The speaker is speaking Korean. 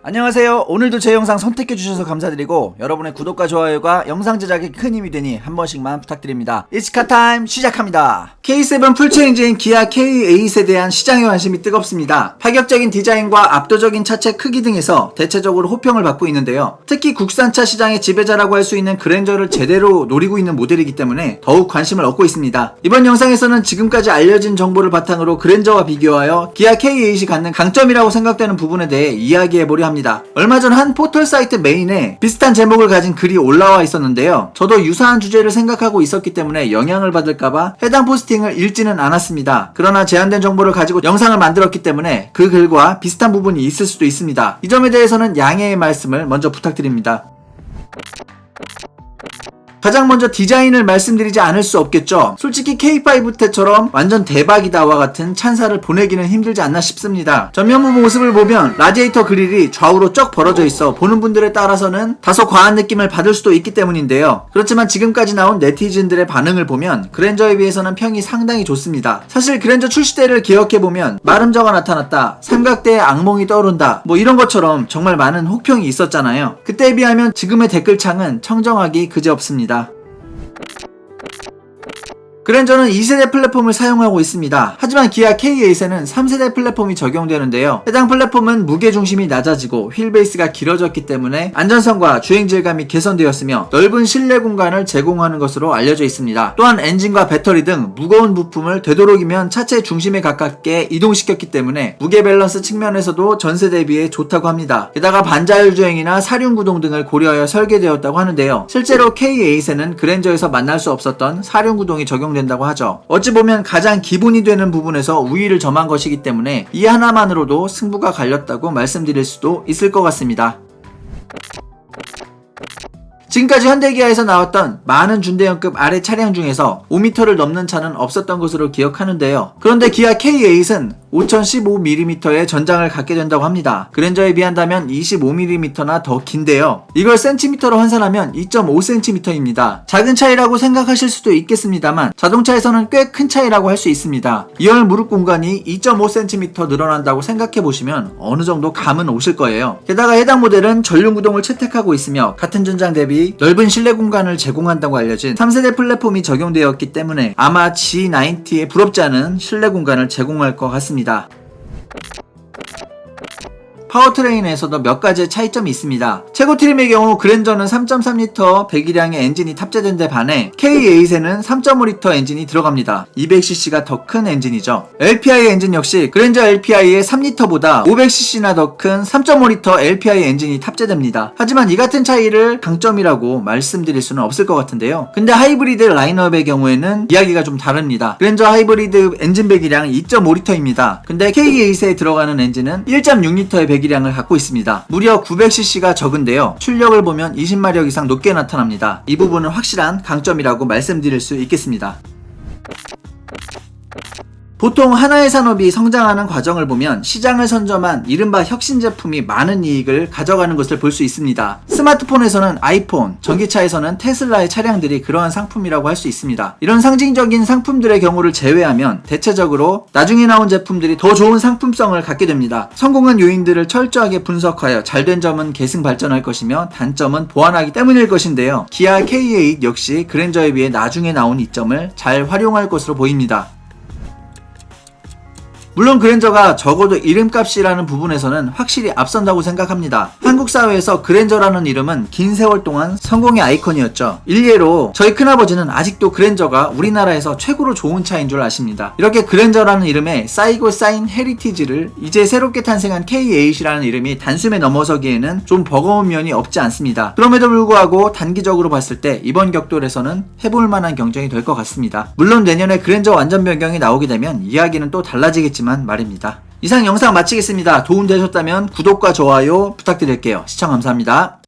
안녕하세요. 오늘도 제 영상 선택해주셔서 감사드리고 여러분의 구독과 좋아요가 영상 제작에 큰 힘이 되니 한 번씩만 부탁드립니다. 이츠카 타임 시작합니다. K7 풀체인지인 기아 K8에 대한 시장의 관심이 뜨겁습니다. 파격적인 디자인과 압도적인 차체 크기 등에서 대체적으로 호평을 받고 있는데요. 특히 국산차 시장의 지배자라고 할 수 있는 그랜저를 제대로 노리고 있는 모델이기 때문에 더욱 관심을 얻고 있습니다. 이번 영상에서는 지금까지 알려진 정보를 바탕으로 그랜저와 비교하여 기아 K8이 갖는 강점이라고 생각되는 부분에 대해 이야기해보려 합니다. 얼마 전 한 포털 사이트 메인에 비슷한 제목을 가진 글이 올라와 있었는데요. 저도 유사한 주제를 생각하고 있었기 때문에 영향을 받을까봐 해당 포스팅을 읽지는 않았습니다. 그러나 제한된 정보를 가지고 영상을 만들었기 때문에 그 글과 비슷한 부분이 있을 수도 있습니다. 이 점에 대해서는 양해의 말씀을 먼저 부탁드립니다. 가장 먼저 디자인을 말씀드리지 않을 수 없겠죠. 솔직히 K5 때처럼 완전 대박이다와 같은 찬사를 보내기는 힘들지 않나 싶습니다. 전면부 모습을 보면 라디에이터 그릴이 좌우로 쩍 벌어져 있어 보는 분들에 따라서는 다소 과한 느낌을 받을 수도 있기 때문인데요. 그렇지만 지금까지 나온 네티즌들의 반응을 보면 그랜저에 비해서는 평이 상당히 좋습니다. 사실 그랜저 출시 때를 기억해보면 마름저가 나타났다, 삼각대에 악몽이 떠오른다, 뭐 이런 것처럼 정말 많은 혹평이 있었잖아요. 그때에 비하면 지금의 댓글창은 청정하기 그지없습니다. 그랜저는 2세대 플랫폼을 사용하고 있습니다. 하지만 기아 K8에는 3세대 플랫폼이 적용되는데요. 해당 플랫폼은 무게중심이 낮아지고 휠베이스가 길어졌기 때문에 안전성과 주행질감이 개선되었으며 넓은 실내 공간을 제공하는 것으로 알려져 있습니다. 또한 엔진과 배터리 등 무거운 부품을 되도록이면 차체 중심에 가깝게 이동시켰기 때문에 무게 밸런스 측면에서도 전세대에 비해 좋다고 합니다. 게다가 반자율 주행이나 사륜구동 등을 고려하여 설계되었다고 하는데요. 실제로 K8에는 그랜저에서 만날 수 없었던 사륜구동이 된다고 하죠. 어찌 보면 가장 기본이 되는 부분에서 우위를 점한 것이기 때문에 이 하나만으로도 승부가 갈렸다고 말씀드릴 수도 있을 것 같습니다. 지금까지 현대기아에서 나왔던 많은 준대형급 아래 차량 중에서 5m를 넘는 차는 없었던 것으로 기억하는데요. 그런데 기아 K8은 5015mm의 전장을 갖게 된다고 합니다. 그랜저에 비한다면 25mm나 더 긴데요. 이걸 센티미터로 환산하면 2.5cm입니다. 작은 차이라고 생각하실 수도 있겠습니다만 자동차에서는 꽤 큰 차이라고 할 수 있습니다. 2열 무릎 공간이 2.5cm 늘어난다고 생각해보시면 어느 정도 감은 오실 거예요. 게다가 해당 모델은 전륜구동을 채택하고 있으며 같은 전장 대비 넓은 실내 공간을 제공한다고 알려진 3세대 플랫폼이 적용되었기 때문에 아마 G90에 부럽지 않은 실내 공간을 제공할 것 같습니다. 파워트레인에서도 몇 가지의 차이점이 있습니다. 최고 트림의 경우 그랜저는 3.3L 배기량의 엔진이 탑재된 데 반해 K8에는 3.5L 엔진이 들어갑니다. 200cc가 더 큰 엔진이죠. LPI 엔진 역시 그랜저 LPI의 3L보다 500cc나 더 큰 3.5L LPI 엔진이 탑재됩니다. 하지만 이 같은 차이를 강점이라고 말씀드릴 수는 없을 것 같은데요. 근데 하이브리드 라인업의 경우에는 이야기가 좀 다릅니다. 그랜저 하이브리드 엔진 배기량 2.5L입니다. 근데 K8에 들어가는 엔진은 1.6L의 배기량을 갖고 있습니다. 무려 900cc가 적은데요. 출력을 보면 20마력 이상 높게 나타납니다. 이 부분은 확실한 강점이라고 말씀드릴 수 있겠습니다. 보통 하나의 산업이 성장하는 과정을 보면 시장을 선점한 이른바 혁신 제품이 많은 이익을 가져가는 것을 볼 수 있습니다. 스마트폰에서는 아이폰, 전기차에서는 테슬라의 차량들이 그러한 상품이라고 할 수 있습니다. 이런 상징적인 상품들의 경우를 제외하면 대체적으로 나중에 나온 제품들이 더 좋은 상품성을 갖게 됩니다. 성공한 요인들을 철저하게 분석하여 잘된 점은 계승 발전할 것이며 단점은 보완하기 때문일 것인데요. 기아 K8 역시 그랜저에 비해 나중에 나온 이점을 잘 활용할 것으로 보입니다. 물론 그랜저가 적어도 이름값이라는 부분에서는 확실히 앞선다고 생각합니다. 한국 사회에서 그랜저라는 이름은 긴 세월 동안 성공의 아이콘이었죠. 일례로 저희 큰아버지는 아직도 그랜저가 우리나라에서 최고로 좋은 차인 줄 아십니다. 이렇게 그랜저라는 이름에 쌓이고 쌓인 헤리티지를 이제 새롭게 탄생한 K8이라는 이름이 단숨에 넘어서기에는 좀 버거운 면이 없지 않습니다. 그럼에도 불구하고 단기적으로 봤을 때 이번 격돌에서는 해볼 만한 경쟁이 될 것 같습니다. 물론 내년에 그랜저 완전 변경이 나오게 되면 이야기는 또 달라지겠지만 말입니다. 이상 영상 마치겠습니다. 도움되셨다면 구독과 좋아요 부탁드릴게요. 시청 감사합니다.